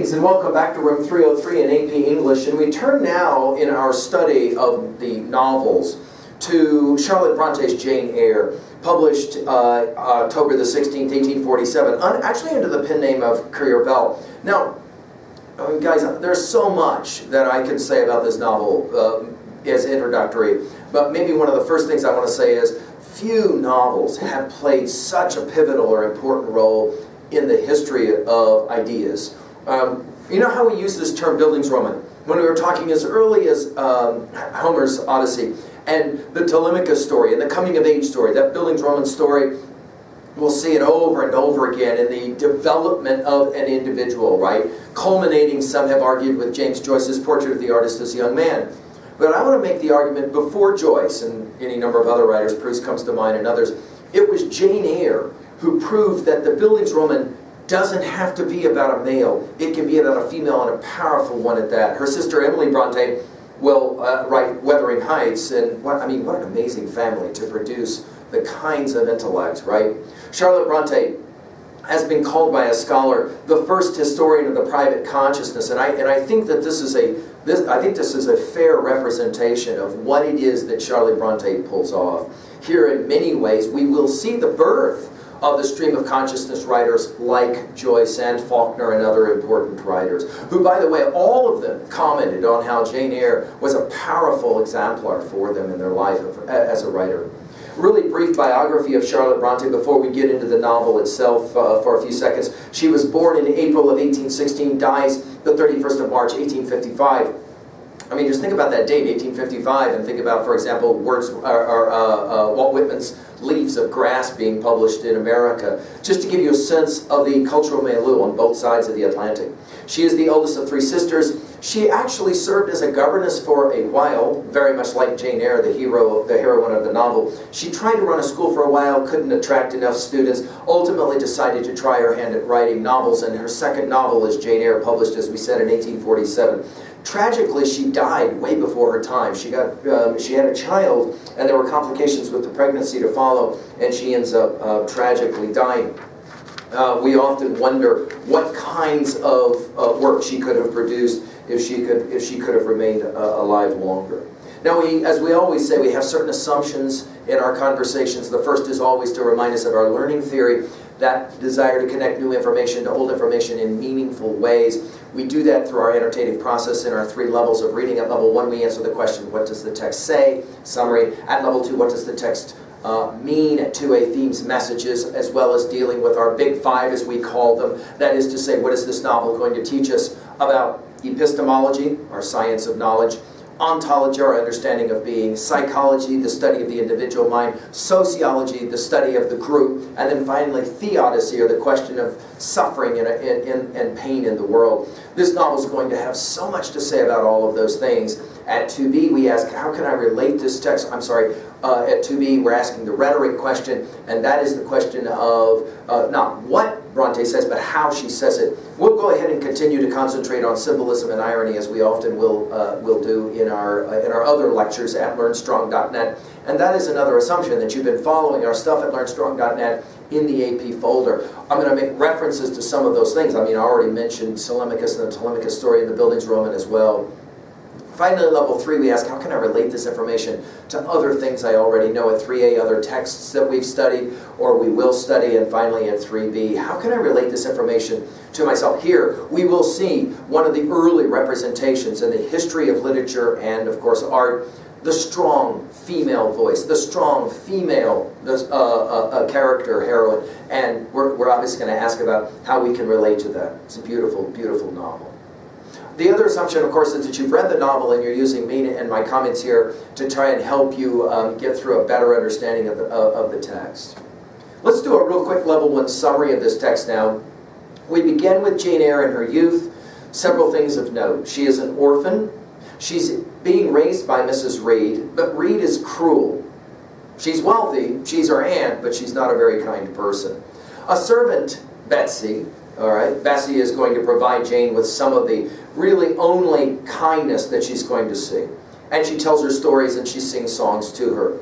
Greetings and welcome back to Room 303 in AP English, and we turn now in our study of the novels to Charlotte Bronte's Jane Eyre, published October the 16th, 1847, actually under the pen name of Currier Bell. Now, guys, there's so much that I could say about this novel as introductory, but maybe one of the first things I want to say is few novels have played such a pivotal or important role in the history of ideas. You know how we use this term Bildungsroman? When we were talking as early as Homer's Odyssey and the Telemachus story and the coming-of-age story, that Bildungsroman story, we'll see it over and over again in the development of an individual, right? Culminating, some have argued, with James Joyce's Portrait of the Artist as a Young Man. But I want to make the argument before Joyce and any number of other writers, Proust comes to mind and others, it was Jane Eyre who proved that the Bildungsroman doesn't have to be about a male. It can be about a female, and a powerful one at that. Her sister Emily Bronte will write Wuthering Heights, and what an amazing family to produce the kinds of intellect, right? Charlotte Bronte has been called by a scholar the first historian of the private consciousness, and I think that this is a fair representation of what it is that Charlotte Bronte pulls off. Here, in many ways, we will see the birth of the stream of consciousness writers like Joyce and Faulkner and other important writers, who, by the way, all of them commented on how Jane Eyre was a powerful exemplar for them in their life as a writer. Really brief biography of Charlotte Bronte before we get into the novel itself for a few seconds. She was born in April of 1816, dies the 31st of March, 1855. I mean, just think about that date, 1855, and think about, for example, Walt Whitman's Leaves of Grass being published in America, just to give you a sense of the cultural milieu on both sides of the Atlantic. She is the eldest of three sisters. She actually served as a governess for a while, very much like Jane Eyre, the heroine of the novel. She tried to run a school for a while, couldn't attract enough students, ultimately decided to try her hand at writing novels, and her second novel is Jane Eyre, published, as we said, in 1847. Tragically, she died way before her time. She had a child, and there were complications with the pregnancy to follow, and she ends up tragically dying. We often wonder what kinds of work she could have produced if she could have remained alive longer. Now, as we always say, we have certain assumptions in our conversations. The first is always to remind us of our learning theory, that desire to connect new information to old information in meaningful ways. We do that through our annotative process in our three levels of reading. At level 1, we answer the question, what does the text say? Summary. At level 2, what does the text mean? At 2A, themes, messages, as well as dealing with our big five, as we call them. That is to say, what is this novel going to teach us about epistemology, our science of knowledge, ontology, our understanding of being, psychology, the study of the individual mind, sociology, the study of the group, and then finally theodicy, or the question of suffering and pain in the world. This novel is going to have so much to say about all of those things. At 2B, we ask, how can I relate this text? At 2B, we're asking the rhetoric question, and that is the question of not what Bronte says, but how she says it. We'll go ahead and continue to concentrate on symbolism and irony, as we often will do in our other lectures at learnstrong.net. And that is another assumption, that you've been following our stuff at learnstrong.net in the AP folder. I'm going to make references to some of those things. I mean, I already mentioned Telemachus and the Telemachus story in the Bildungsroman as well. Finally, at level 3, we ask, how can I relate this information to other things I already know? At 3A, other texts that we've studied or we will study. And finally, at 3B, how can I relate this information to myself? Here, we will see one of the early representations in the history of literature and, of course, art, the strong female voice, the strong female character, heroine. And we're obviously going to ask about how we can relate to that. It's a beautiful, beautiful novel. The other assumption, of course, is that you've read the novel and you're using me and my comments here to try and help you get through a better understanding of the text. Let's do a real quick level 1 summary of this text now. We begin with Jane Eyre in her youth. Several things of note. She is an orphan. She's being raised by Mrs. Reed, but Reed is cruel. She's wealthy, she's her aunt, but she's not a very kind person. A servant, Betsy, all right, Bessie is going to provide Jane with some of the really only kindness that she's going to see. And she tells her stories and she sings songs to her.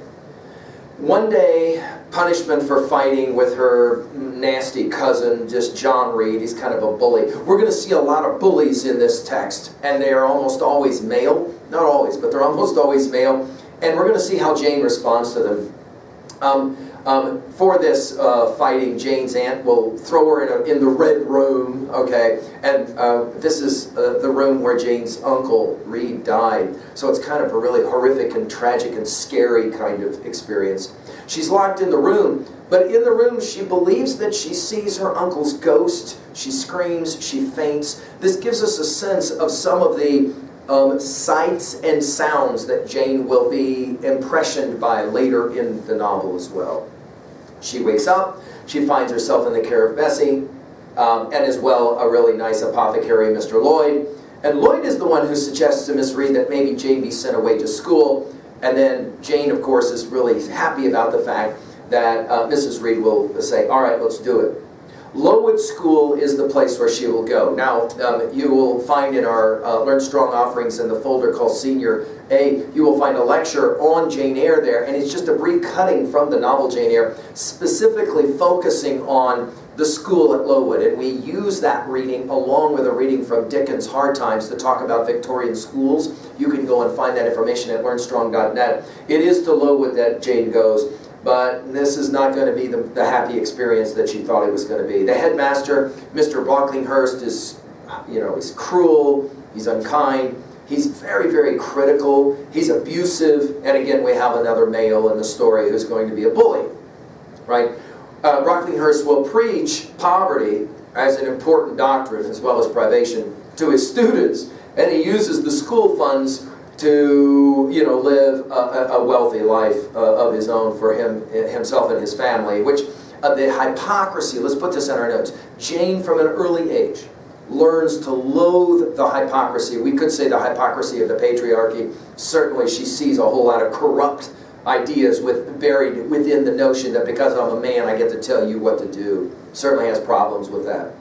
One day, punishment for fighting with her nasty cousin, just John Reed. He's kind of a bully. We're going to see a lot of bullies in this text, and they are almost always male. Not always, but they're almost always male. And we're going to see how Jane responds to them. For this fighting, Jane's aunt will throw her in the red room, okay? And this is the room where Jane's uncle, Reed, died. So it's kind of a really horrific and tragic and scary kind of experience. She's locked in the room, but in the room she believes that she sees her uncle's ghost. She screams, she faints. This gives us a sense of some of the sights and sounds that Jane will be impressioned by later in the novel as well. She wakes up, she finds herself in the care of Bessie, and as well a really nice apothecary, Mr. Lloyd. And Lloyd is the one who suggests to Miss Reed that maybe Jane be sent away to school, and then Jane, of course, is really happy about the fact that Mrs. Reed will say, all right, let's do it. Lowood School is the place where she will go. Now, you will find in our Learn Strong offerings in the folder called Senior A, you will find a lecture on Jane Eyre there, and it's just a brief cutting from the novel Jane Eyre, specifically focusing on the school at Lowood. And we use that reading along with a reading from Dickens' Hard Times to talk about Victorian schools. You can go and find that information at learnstrong.net. It is to Lowood that Jane goes. But this is not going to be the happy experience that she thought it was going to be. The headmaster, Mr. Brocklynghurst, is, he's cruel, he's unkind, he's very, very critical, he's abusive, and again, we have another male in the story who's going to be a bully, right? Brocklynghurst will preach poverty as an important doctrine as well as privation to his students, and he uses the school funds to live a wealthy life of his own for himself and his family, which the hypocrisy, let's put this in our notes. Jane from an early age learns to loathe the hypocrisy. We could say the hypocrisy of the patriarchy. Certainly she sees a whole lot of corrupt ideas buried within the notion that because I'm a man I get to tell you what to do. Certainly has problems with that.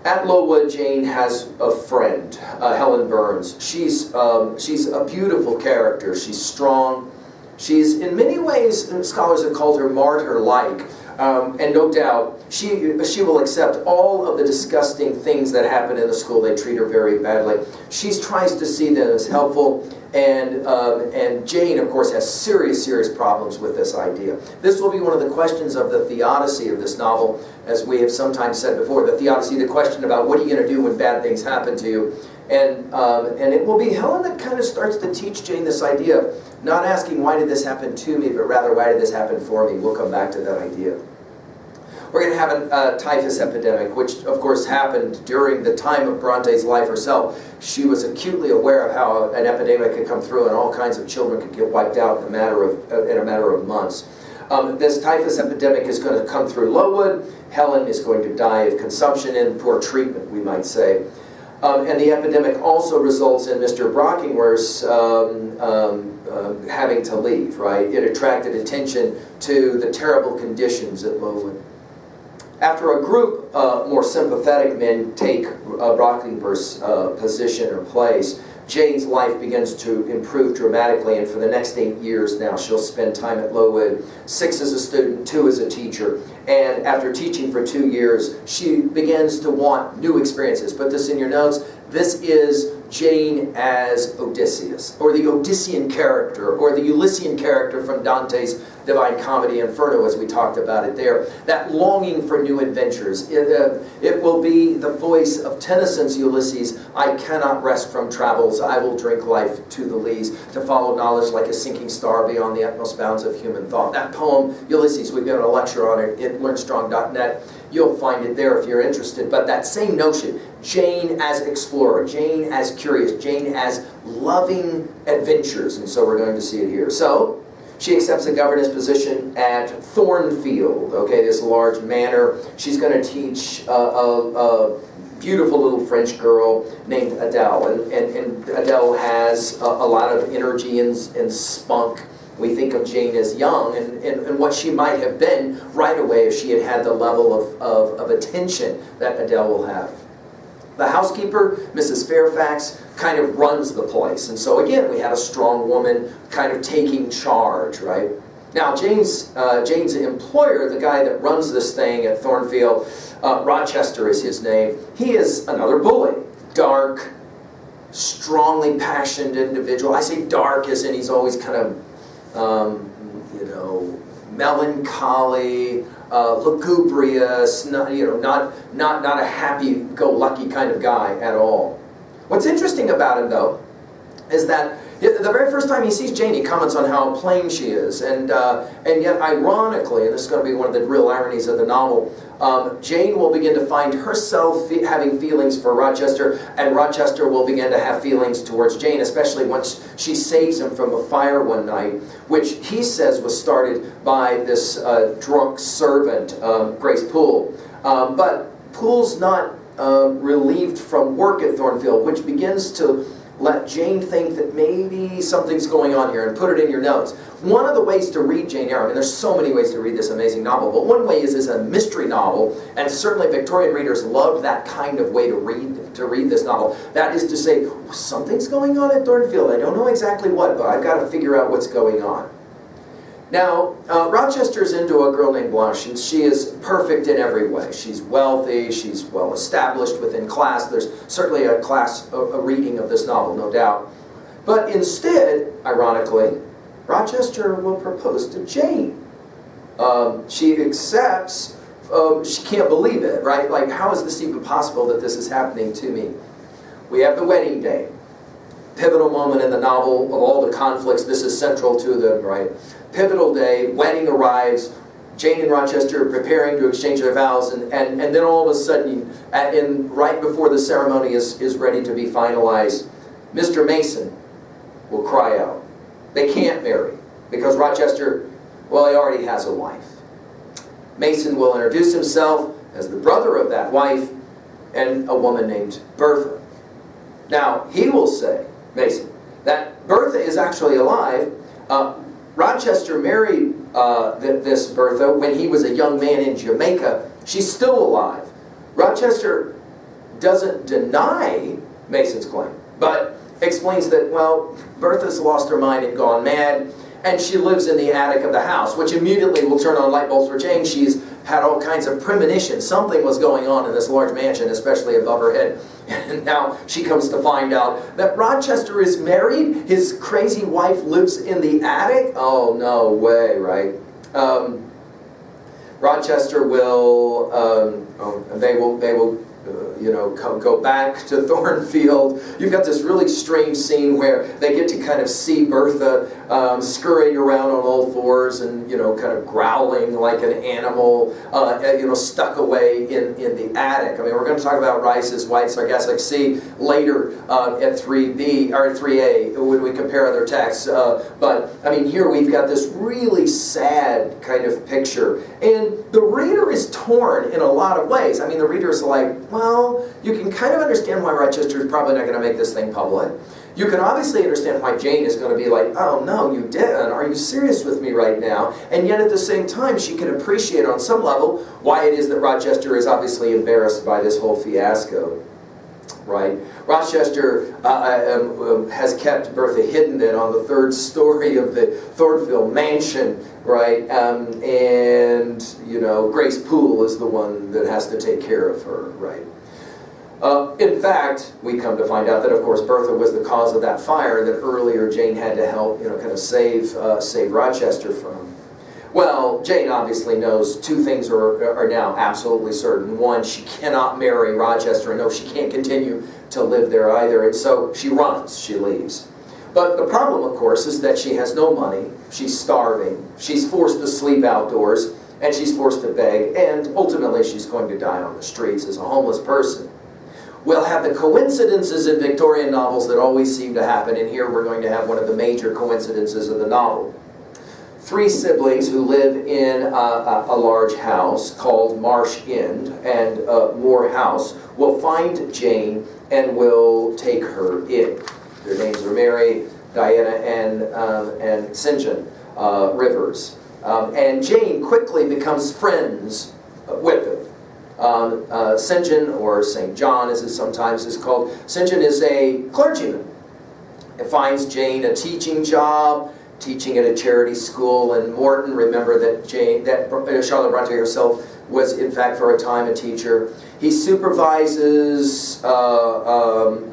At Lowood, Jane has a friend, Helen Burns. She's a beautiful character. She's strong. She's, in many ways, scholars have called her martyr-like. And no doubt, she will accept all of the disgusting things that happen in the school. They treat her very badly. She tries to see them as helpful. And Jane, of course, has serious, serious problems with this idea. This will be one of the questions of the theodicy of this novel, as we have sometimes said before. The theodicy, the question about what are you going to do when bad things happen to you. And it will be Helen that kind of starts to teach Jane this idea of not asking why did this happen to me, but rather why did this happen for me. We'll come back to that idea. We're going to have a typhus epidemic, which of course happened during the time of Bronte's life herself. She was acutely aware of how an epidemic could come through and all kinds of children could get wiped out in a matter of months. This typhus epidemic is going to come through Lowood. Helen is going to die of consumption and poor treatment, we might say. And the epidemic also results in Mr. Brocklynghurst having to leave, right? It attracted attention to the terrible conditions at Lowood. After a group of more sympathetic men take Brocklynghurst's position or place, Jane's life begins to improve dramatically, and for the next 8 years now, she'll spend time at Lowood, 6 as a student, 2 as a teacher, and after teaching for 2 years, she begins to want new experiences. Put this in your notes. This is Jane as Odysseus, or the Odyssean character, or the Ulyssian character from Dante's Divine Comedy Inferno, as we talked about it there. That longing for new adventures. It will be the voice of Tennyson's Ulysses. I cannot rest from travels. I will drink life to the lees, to follow knowledge like a sinking star beyond the utmost bounds of human thought. That poem, Ulysses, we've given a lecture on it at learnstrong.net. You'll find it there if you're interested. But that same notion, Jane as explorer, Jane as curious, Jane as loving adventures. And so we're going to see it here. So she accepts a governess position at Thornfield, okay, this large manor. She's going to teach a beautiful little French girl named Adele. And Adele has a lot of energy and spunk. We think of Jane as young and what she might have been right away if she had had the level of attention that Adele will have. The housekeeper, Mrs. Fairfax, kind of runs the place. And so again, we have a strong woman kind of taking charge, right? Now, Jane's employer, the guy that runs this thing at Thornfield, Rochester is his name, he is another bully. Dark, strongly passionate individual. I say dark as in he's always kind of, melancholy, lugubrious, not a happy-go-lucky kind of guy at all. What's interesting about him, though, is that the very first time he sees Jane, he comments on how plain she is, and yet, ironically, and this is going to be one of the real ironies of the novel, Jane will begin to find herself having feelings for Rochester, and Rochester will begin to have feelings towards Jane, especially once she saves him from a fire one night, which he says was started by this drunk servant, Grace Poole. But Poole's not relieved from work at Thornfield, which begins to let Jane think that maybe something's going on here, and put it in your notes. One of the ways to read Jane Eyre, I mean, there's so many ways to read this amazing novel, but one way is a mystery novel, and certainly Victorian readers loved that kind of way to read this novel. That is to say, something's going on at Thornfield. I don't know exactly what, but I've got to figure out what's going on. Now, Rochester's into a girl named Blanche, and she is perfect in every way. She's wealthy, she's well established within class. There's certainly a reading of this novel, no doubt. But instead, ironically, Rochester will propose to Jane. She accepts, she can't believe it, right? Like, how is this even possible that this is happening to me? We have the wedding day. Pivotal moment in the novel of all the conflicts, this is central to them, right? Pivotal day, wedding arrives, Jane and Rochester are preparing to exchange their vows, and then all of a sudden, right before the ceremony is ready to be finalized, Mr. Mason will cry out. They can't marry, because Rochester, well, he already has a wife. Mason will introduce himself as the brother of that wife, and a woman named Bertha. Now, he will say, Mason, that Bertha is actually alive. Rochester married this Bertha when he was a young man in Jamaica. She's still alive. Rochester doesn't deny Mason's claim, but explains that, well, Bertha's lost her mind and gone mad, and she lives in the attic of the house, which immediately will turn on light bulbs for Jane. She's had all kinds of premonitions. Something was going on in this large mansion, especially above her head. And now she comes to find out that Rochester is married. His crazy wife lives in the attic. Oh, no way, right? Rochester will, they will go back to Thornfield. You've got this really strange scene where they get to kind of see Bertha scurrying around on all fours and, kind of growling like an animal, stuck away in the attic. I mean, we're going to talk about Rice's white sargassic sea later at 3B, or 3A, when we compare other texts. But, I mean, here we've got this really sad kind of picture. And the reader is torn in a lot of ways. I mean, the reader's like, well, you can kind of understand why Rochester is probably not going to make this thing public. You can obviously understand why Jane is going to be like, oh no, you didn't. Are you serious with me right now? And yet at the same time, she can appreciate on some level why it is that Rochester is obviously embarrassed by this whole fiasco. Right? Rochester has kept Bertha hidden then on the third story of the Thornfield mansion, right? And, Grace Poole is the one that has to take care of her, right? In fact, we come to find out that, of course, Bertha was the cause of that fire that earlier Jane had to help, kind of save Rochester from. Well, Jane obviously knows two things are now absolutely certain. One, she cannot marry Rochester, and no, she can't continue to live there either, and so she runs, she leaves. But the problem, of course, is that she has no money, she's starving, she's forced to sleep outdoors, and she's forced to beg, and ultimately she's going to die on the streets as a homeless person. We'll have the coincidences in Victorian novels that always seem to happen, and here we're going to have one of the major coincidences of the novel. Three siblings who live in a large house called Marsh Inn and Moor House will find Jane and will take her in. Their names are Mary, Diana, and St. John Rivers. And Jane quickly becomes friends with them. St. John, or St. John as it sometimes is called, St. John is a clergyman. It finds Jane a teaching job, teaching at a charity school in Morton. Remember that Charlotte Bronte herself was, in fact, for a time a teacher. He supervises, kind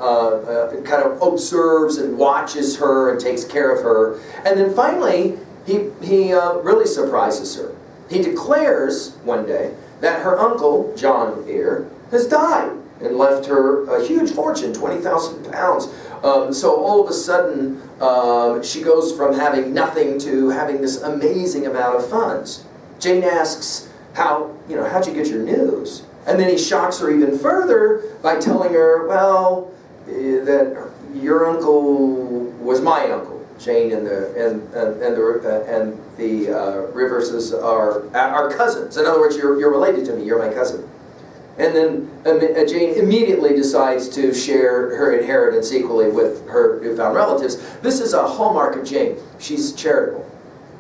of observes and watches her and takes care of her. And then finally, he really surprises her. He declares one day that her uncle, John Eyre, has died and left her a huge fortune, 20,000 pounds. So all of a sudden, she goes from having nothing to having this amazing amount of funds. Jane asks, how'd you get your news? And then he shocks her even further by telling her, well, that your uncle was my uncle. Jane and the Riverses are cousins. In other words, you're related to me. You're my cousin. And then Jane immediately decides to share her inheritance equally with her newfound relatives. This is a hallmark of Jane. She's charitable.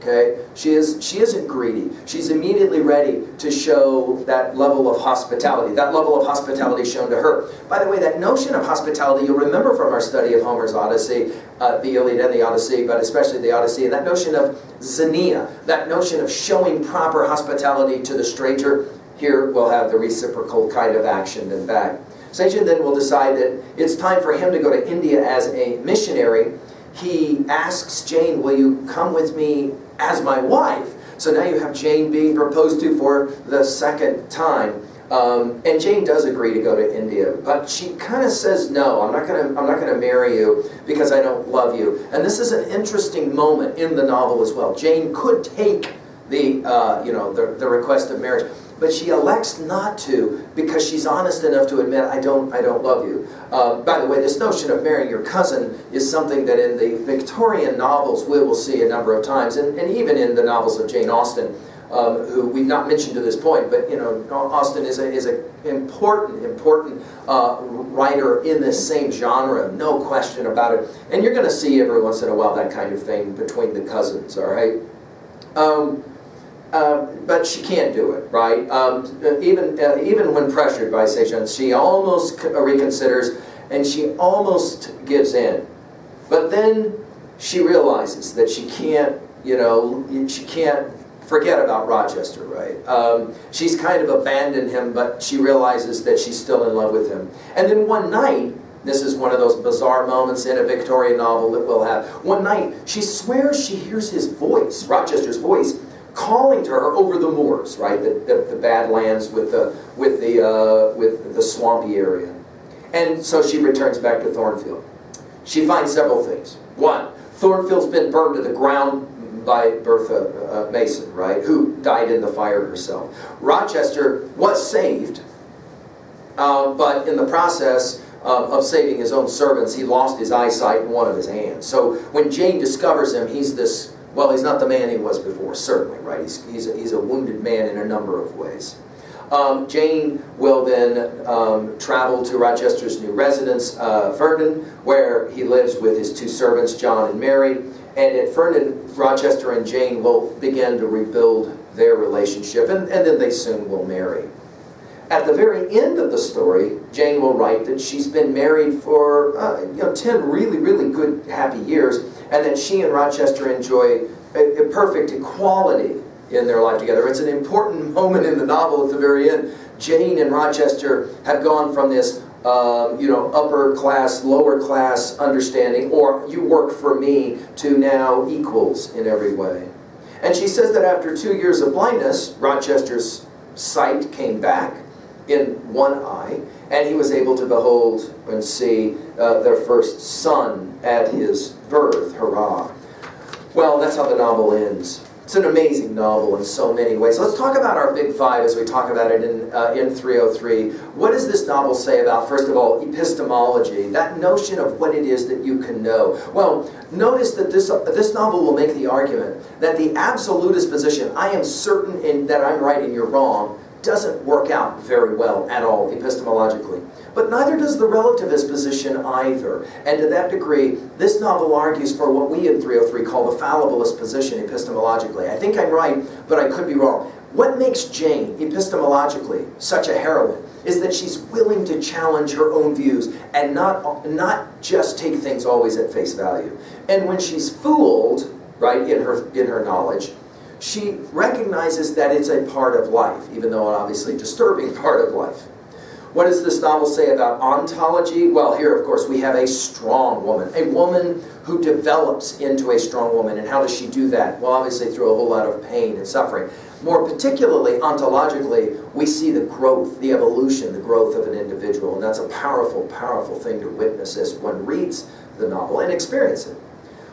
Okay? She isn't greedy. She's immediately ready to show that level of hospitality. That level of hospitality shown to her. By the way, that notion of hospitality, you'll remember from our study of Homer's Odyssey, the Iliad and the Odyssey, but especially the Odyssey, and that notion of xenia, that notion of showing proper hospitality to the stranger. Here we'll have the reciprocal kind of action and back. Satan then will decide that it's time for him to go to India as a missionary. He asks Jane, will you come with me as my wife? So now you have Jane being proposed to for the second time. And Jane does agree to go to India, but she kind of says, no, I'm not gonna marry you because I don't love you. And this is an interesting moment in the novel as well. Jane could take the request of marriage, but she elects not to because she's honest enough to admit, I don't love you. By the way, this notion of marrying your cousin is something that in the Victorian novels we will see a number of times, and even in the novels of Jane Austen, who we've not mentioned to this point, but Austen is an important writer in this same genre, no question about it. And you're going to see every once in a while that kind of thing between the cousins, all right? But she can't do it, right? Even when pressured by Sejong, she almost reconsiders and she almost gives in. But then she realizes that she can't forget about Rochester, right? She's kind of abandoned him, but she realizes that she's still in love with him. And then one night, this is one of those bizarre moments in a Victorian novel that we'll have. One night, she swears she hears his voice, Rochester's voice, calling to her over the moors, right? The bad lands with the swampy area. And so she returns back to Thornfield. She finds several things. One, Thornfield's been burned to the ground by Bertha Mason, right? Who died in the fire herself. Rochester was saved, but in the process of saving his own servants, he lost his eyesight and one of his hands. So when Jane discovers him, he's not the man he was before, certainly, right? He's a wounded man in a number of ways. Jane will then travel to Rochester's new residence, Ferndon, where he lives with his two servants, John and Mary. And at Ferndon, Rochester and Jane will begin to rebuild their relationship, and then they soon will marry. At the very end of the story, Jane will write that she's been married for 10 really, really good, happy years, and that she and Rochester enjoy a perfect equality in their life together. It's an important moment in the novel at the very end. Jane and Rochester have gone from this upper class, lower class understanding, or you work for me, to now equals in every way. And she says that after 2 years of blindness, Rochester's sight came back in one eye, and he was able to behold and see their first son at his birth. Hurrah. Well, that's how the novel ends. It's an amazing novel in so many ways. Let's talk about our big five as we talk about it in 303. What does this novel say about, first of all, epistemology, that notion of what it is that you can know? Well, notice that this novel will make the argument that the absolutist position, I am certain that I'm right and you're wrong, doesn't work out very well at all epistemologically. But neither does the relativist position either. And to that degree, this novel argues for what we in 303 call the fallibilist position epistemologically. I think I'm right, but I could be wrong. What makes Jane, epistemologically, such a heroine is that she's willing to challenge her own views and not just take things always at face value. And when she's fooled, right, in her knowledge, she recognizes that it's a part of life, even though an obviously disturbing part of life. What does this novel say about ontology? Well, here, of course, we have a strong woman who develops into a strong woman. And how does she do that? Well, obviously through a whole lot of pain and suffering. More particularly, ontologically, we see the growth, the evolution, the growth of an individual. And that's a powerful, powerful thing to witness as one reads the novel and experience it.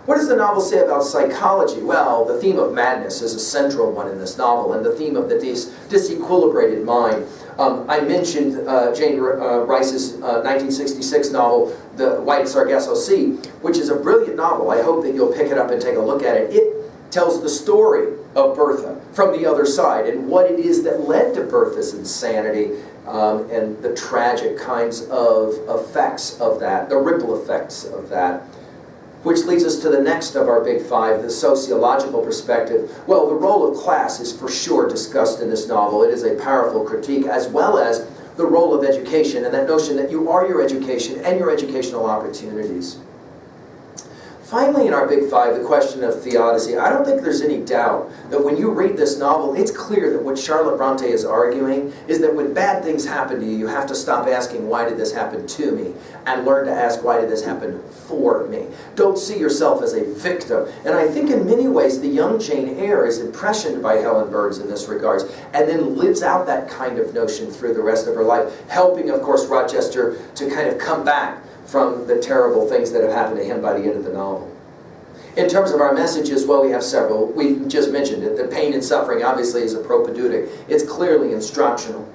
What does the novel say about psychology? Well, the theme of madness is a central one in this novel, and the theme of the disequilibrated mind. I mentioned Jane Rice's 1966 novel, The White Sargasso Sea, which is a brilliant novel. I hope that you'll pick it up and take a look at it. It tells the story of Bertha from the other side and what it is that led to Bertha's insanity and the tragic kinds of effects of that, the ripple effects of that. Which leads us to the next of our big five, the sociological perspective. Well, the role of class is for sure discussed in this novel. It is a powerful critique, as well as the role of education and that notion that you are your education and your educational opportunities. Finally, in our big five, the question of theodicy. I don't think there's any doubt that when you read this novel, it's clear that what Charlotte Bronte is arguing is that when bad things happen to you, you have to stop asking, why did this happen to me? And learn to ask, why did this happen for me? Don't see yourself as a victim. And I think in many ways, the young Jane Eyre is impressioned by Helen Burns in this regards, and then lives out that kind of notion through the rest of her life, helping, of course, Rochester to kind of come back from the terrible things that have happened to him by the end of the novel. In terms of our messages, well, we have several. We just mentioned it. The pain and suffering obviously is a propedeutic. It's clearly instructional.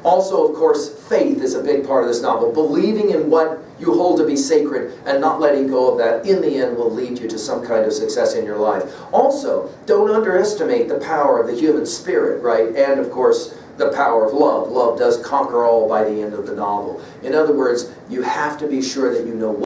Also, of course, faith is a big part of this novel. Believing in what you hold to be sacred and not letting go of that, in the end, will lead you to some kind of success in your life. Also, don't underestimate the power of the human spirit, right? And, of course, the power of love. Love does conquer all by the end of the novel. In other words, you have to be sure that you know